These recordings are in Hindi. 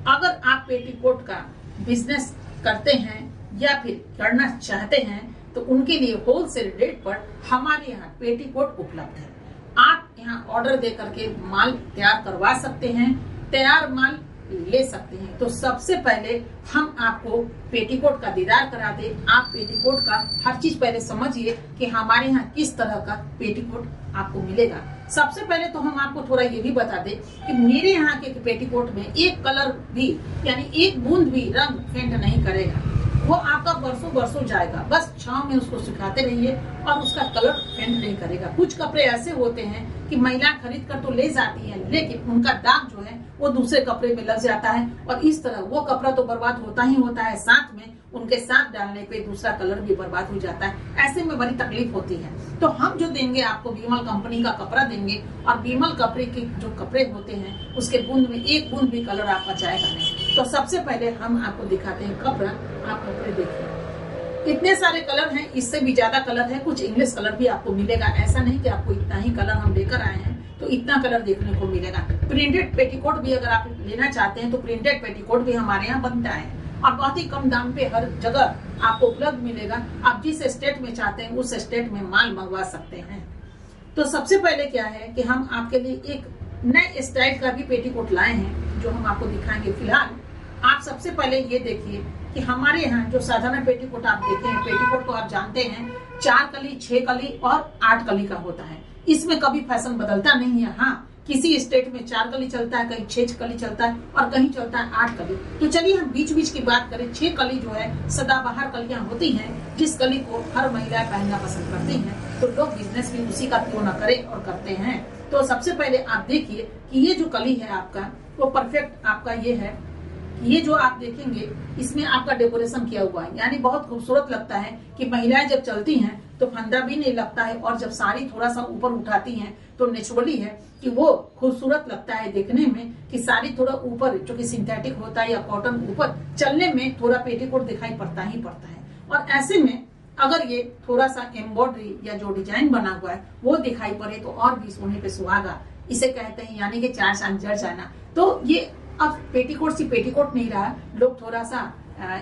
अगर आप पेटीकोट का बिजनेस करते हैं या फिर करना चाहते हैं तो उनके लिए होलसेल रेट पर हमारे यहाँ पेटीकोट उपलब्ध है। आप यहाँ ऑर्डर दे करके माल तैयार करवा सकते हैं, तैयार माल ले सकते हैं। तो सबसे पहले हम आपको पेटीकोट का दीदार करा दे। आप पेटीकोट का हर चीज पहले समझिए कि हमारे यहाँ किस तरह का पेटीकोट आपको मिलेगा। सबसे पहले तो हम आपको थोड़ा ये भी बता दें कि मेरे यहाँ के पेटीकोट में एक कलर भी यानी एक बूंद भी रंग फेंट नहीं करेगा। वो आपका बरसों बरसों जाएगा, बस छांव में उसको सुखाते रहिए और उसका कलर फेंट नहीं करेगा। कुछ कपड़े ऐसे होते हैं कि महिला खरीद कर तो ले जाती है, लेकिन उनका दाग जो है वो दूसरे कपड़े में लग जाता है और इस तरह वो कपड़ा तो बर्बाद होता ही होता है, साथ में उनके साथ डालने पे दूसरा कलर भी बर्बाद हो जाता है। ऐसे में बड़ी तकलीफ होती है। तो हम जो देंगे आपको विमल कंपनी का कपड़ा देंगे और विमल कपड़े के जो कपड़े होते हैं उसके बूंद में एक बूंद भी कलर आपका जाएगा नहीं। तो सबसे पहले हम आपको दिखाते हैं कपड़ा। आप कपड़े देखिए, इतने सारे कलर हैं, इससे भी ज्यादा कलर है, कुछ इंग्लिश कलर भी आपको मिलेगा। ऐसा नहीं कि आपको इतना ही कलर हम लेकर आए हैं तो इतना कलर देखने को मिलेगा। प्रिंटेड पेटीकोट भी अगर आप लेना चाहते हैं तो प्रिंटेड पेटीकोट भी हमारे यहाँ बनता है और बहुत ही कम दाम पे हर जगह आपको उपलब्ध मिलेगा। आप जिस स्टेट में चाहते हैं उस स्टेट में माल मंगवा सकते हैं। तो सबसे पहले क्या है कि हम आपके लिए एक नए स्टाइल का भी पेटीकोट लाए हैं जो हम आपको दिखाएंगे। फिलहाल आप सबसे पहले ये देखिए कि हमारे यहाँ जो साधारण पेटीकोट आप देखे हैं, पेटीकोट तो आप जानते हैं 4 कली, 6 कली और 8 कली का होता है। इसमें कभी फैशन बदलता नहीं है। हाँ, किसी स्टेट में 4 कली चलता है, कहीं 6 कली चलता है और कहीं चलता है 8 कली। तो चलिए हम बीच बीच की बात करें। 6 कली जो है सदाबहार कलियां होती हैं, जिस कली को हर महिला पहनना पसंद करती हैं, तो लोग बिजनेस भी उसी का क्यों न करें और करते हैं। तो सबसे पहले आप देखिए कि ये जो कली है आपका वो परफेक्ट आपका ये है। ये जो आप देखेंगे इसमें आपका डेकोरेशन किया हुआ है, यानी बहुत खूबसूरत लगता है कि महिलाएं जब चलती हैं तो फंदा भी नहीं लगता है और जब साड़ी थोड़ा सा ऊपर उठाती हैं तो नेचुरली है कि वो खूबसूरत लगता है देखने में कि साड़ी थोड़ा ऊपर, जो कि सिंथेटिक होता है या कॉटन, ऊपर चलने में थोड़ा पेटीकोट दिखाई पड़ता ही पड़ता है। और ऐसे में अगर ये थोड़ा सा एम्ब्रॉयडरी या जो डिजाइन बना हुआ है वो दिखाई पड़े तो और भी सोने पे सुहागा इसे कहते हैं, यानी कि 4 चांद जड़ जाना। तो ये अब पेटीकोट सी पेटीकोट नहीं रहा, लोग थोड़ा सा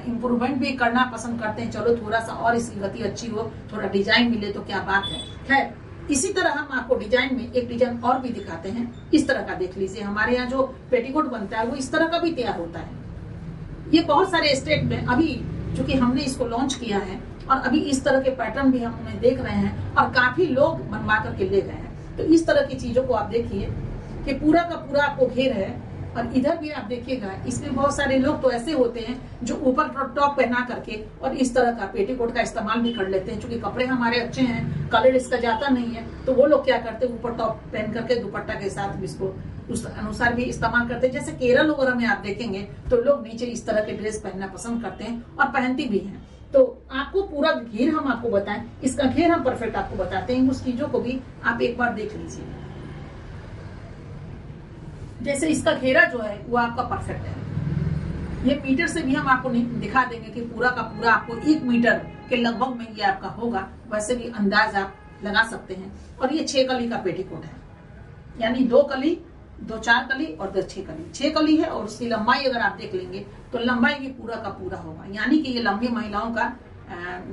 इम्प्रूवमेंट भी करना पसंद करते हैं। चलो थोड़ा सा और इसकी गति अच्छी हो, थोड़ा डिजाइन मिले तो क्या बात है। खैर, इसी तरह हम आपको डिजाइन में एक डिजाइन और भी दिखाते हैं। इस तरह का देख लीजिए, हमारे यहाँ जो पेटीकोट बनता है वो इस तरह का भी तैयार होता है। ये बहुत सारे स्टेट में अभी चूंकि हमने इसको लॉन्च किया है और अभी इस तरह के पैटर्न भी हम उन्हें देख रहे हैं और काफी लोग बनवा करके ले गए हैं। तो इस तरह की चीजों को आप देखिए कि पूरा का पूरा आपको घेर है। और इधर भी आप देखिएगा, इसमें बहुत सारे लोग तो ऐसे होते हैं जो ऊपर टॉप पहना करके और इस तरह का पेटीकोट का इस्तेमाल भी कर लेते हैं। क्योंकि कपड़े हमारे अच्छे हैं, कलर इसका जाता नहीं है, तो वो लोग क्या करते हैं ऊपर टॉप पहन करके दुपट्टा के साथ इसको उस अनुसार भी इस्तेमाल करते हैं। जैसे केरल वगैरह में आप देखेंगे तो लोग नीचे इस तरह के ड्रेस पहनना पसंद करते हैं और पहनती भी हैं। तो आपको पूरा घेर हम आपको बताएं, इसका घेर हम परफेक्ट आपको बताते हैं। उस चीजों को भी आप एक बार देख लीजिए। जैसे इसका घेरा जो है वो आपका परफेक्ट है। ये मीटर से भी हम आपको दिखा देंगे कि पूरा का पूरा आपको 1 मीटर के लगभग में ये आपका होगा। वैसे भी अंदाज आप लगा सकते हैं। और ये 6 कली का पेटीकोट है, यानी 2 कली, 2 4 कली और 2 6 कली। 6 कली है और उसकी लंबाई अगर आप देख लेंगे तो लंबाई भी पूरा का पूरा होगा, यानी कि ये लंबी महिलाओं का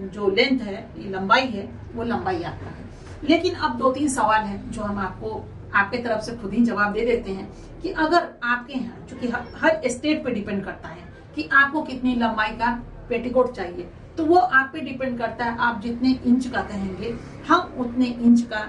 जो लेंथ है, ये लंबाई है, वो लंबाई आपका है। लेकिन अब 2-3 सवाल है जो हम आपको आपके तरफ से खुद ही जवाब दे देते हैं कि अगर आपके यहाँ, चूंकि हर स्टेट पे डिपेंड करता है कि आपको कितनी लंबाई का पेटीकोट चाहिए, तो वो आप पे डिपेंड करता है। आप जितने इंच का कहेंगे हम उतने इंच का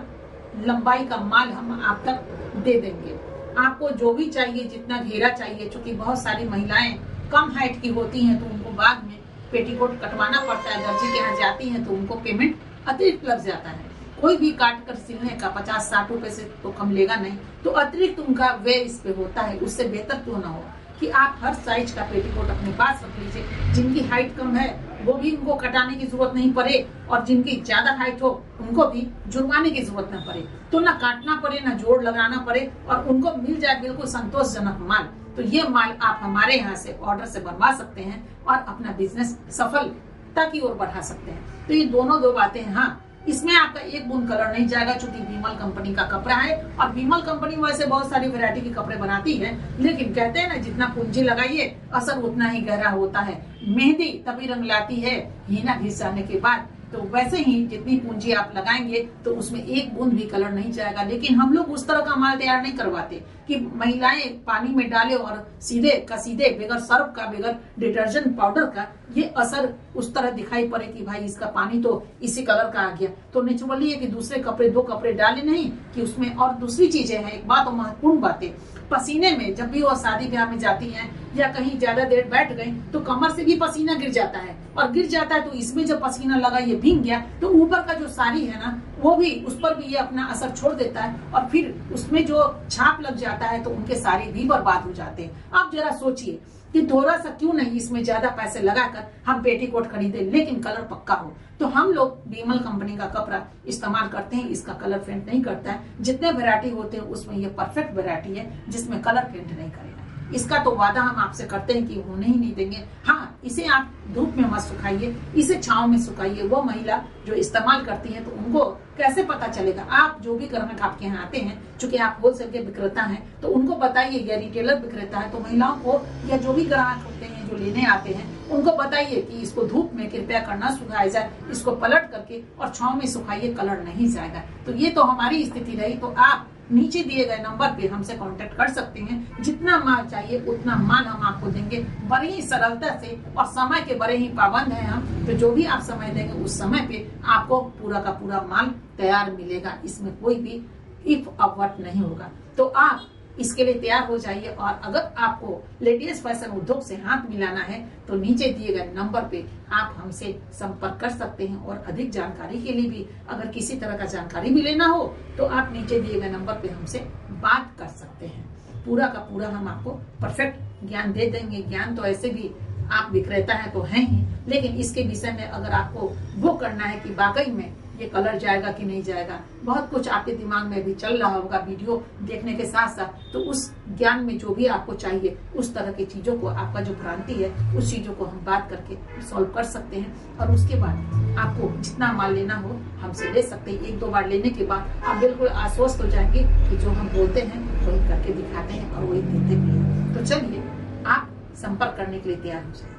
लंबाई का माल हम आप तक दे देंगे। आपको जो भी चाहिए, जितना घेरा चाहिए, चूंकि बहुत सारी महिलाएं कम हाइट की होती हैं तो उनको बाद में पेटीकोट कटवाना पड़ता है, दर्जी के यहाँ जाती हैं तो उनको पेमेंट अतिरिक्त लग जाता है। कोई भी काट कर सिलने का 50-60 रुपए से तो कम लेगा नहीं, तो अतिरिक्त उनका व्यय इस पे होता है। उससे बेहतर क्यों ना हो कि आप हर साइज का पेटीकोट अपने पास रख लीजिए। जिनकी हाइट कम है वो भी उनको कटाने की जरूरत नहीं पड़े और जिनकी ज्यादा हाइट हो उनको भी जुर्माने की जरूरत न पड़े। तो ना काटना पड़े, ना जोड़ लगाना पड़े और उनको मिल जाए बिल्कुल संतोषजनक माल। तो ये माल आप हमारे यहाँ से ऑर्डर से बनवा सकते हैं और अपना बिजनेस सफलता की ओर बढ़ा सकते हैं। तो ये दोनों 2 बातें हैं। हाँ, इसमें आपका एक बूंद कलर नहीं जाएगा, चूंकि विमल कंपनी का कपड़ा है। और विमल कंपनी वैसे बहुत सारी वैरायटी के कपड़े बनाती है, लेकिन कहते हैं ना, जितना पूंजी लगाइए असर उतना ही गहरा होता है। मेहंदी तभी रंग लाती है हीना घिस जाने के बाद। तो वैसे ही जितनी पूंजी आप लगाएंगे तो उसमें एक बूंद भी कलर नहीं जाएगा। लेकिन हम लोग उस तरह का माल तैयार नहीं करवाते कि महिलाएं पानी में डाले और सीधे का सीधे बगैर सर्फ का, बगैर डिटर्जेंट पाउडर का ये असर उस तरह दिखाई पड़े कि भाई इसका पानी तो इसी कलर का आ गया। तो नेचुरली है कि दूसरे कपड़े, 2 कपड़े डाले नहीं कि उसमें। और दूसरी चीजें हैं, एक बात और महत्वपूर्ण बातें, पसीने में जब भी वो शादी ब्याह में जाती हैं या कहीं ज्यादा देर बैठ गई तो कमर से भी पसीना गिर जाता है। और गिर जाता है तो इसमें जब पसीना लगा, ये भीग गया, तो ऊपर का जो साड़ी है ना, वो भी, उस पर भी ये अपना असर छोड़ देता है और फिर उसमें जो छाप लग जाता है तो उनके साड़ी भी बर्बाद हो जाते हैं। आप जरा सोचिए कि थोड़ा सा क्यों नहीं इसमें ज्यादा पैसे लगाकर हम पेटीकोट खरीदे, लेकिन कलर पक्का हो। तो हम लोग विमल कंपनी का कपड़ा इस्तेमाल करते हैं, इसका कलर फेंट नहीं करता है। जितने वैरायटी होते हैं उसमें ये परफेक्ट वैरायटी है जिसमें कलर फेंट नहीं करेगा। इसका तो वादा हम आपसे करते हैं कि होने ही नहीं देंगे। हाँ, इसे आप धूप में मत सुखाइए, इसे छांव में सुखाइए। वो महिला जो इस्तेमाल करती है तो उनको कैसे पता चलेगा? आप जो भी ग्राहक आपके यहाँ आते हैं, चूंकि आप होलसेल के विक्रेता हैं, तो उनको बताइए, या रिटेलर विक्रेता है तो महिलाओं को, या जो भी ग्राहक होते हैं जो लेने आते हैं उनको बताइए कि इसको धूप में कृपया करना सुखाया जाए, इसको पलट करके और छांव में सुखाइए, कलर नहीं जाएगा। तो ये तो हमारी स्थिति रही। तो आप नीचे दिए गए नंबर पे हमसे कांटेक्ट कर सकते हैं। जितना माल चाहिए उतना माल हम आपको देंगे, बड़ी ही सरलता से। और समय के बड़े ही पाबंद हैं हम, तो जो भी आप समय देंगे उस समय पे आपको पूरा का पूरा माल तैयार मिलेगा। इसमें कोई भी इफ अवट नहीं होगा। तो आप इसके लिए तैयार हो जाइए। और अगर आपको लेटेस्ट फैशन उद्योग से हाथ मिलाना है तो नीचे दिए गए नंबर पे आप हमसे संपर्क कर सकते हैं। और अधिक जानकारी के लिए भी, अगर किसी तरह का जानकारी भी लेना हो तो आप नीचे दिए गए नंबर पे हमसे बात कर सकते हैं। पूरा का पूरा हम आपको परफेक्ट ज्ञान दे देंगे। ज्ञान तो ऐसे भी आप विक्रेता है तो हैं ही, लेकिन इसके विषय में अगर आपको वो करना है कि वाकई में ये कलर जाएगा कि नहीं जाएगा, बहुत कुछ आपके दिमाग में भी चल रहा होगा वीडियो देखने के साथ साथ, तो उस ज्ञान में जो भी आपको चाहिए उस तरह की चीजों को, आपका जो भ्रांति है उस चीजों को हम बात करके सॉल्व कर सकते हैं। और उसके बाद आपको जितना माल लेना हो हमसे ले सकते हैं। 1-2 बार लेने के बाद आप बिल्कुल आश्वस्त हो जाएंगे कि जो हम बोलते हैं वही करके दिखाते हैं और वही देते भी हैं। तो चलिए, आप संपर्क करने के लिए तैयार हो जाए।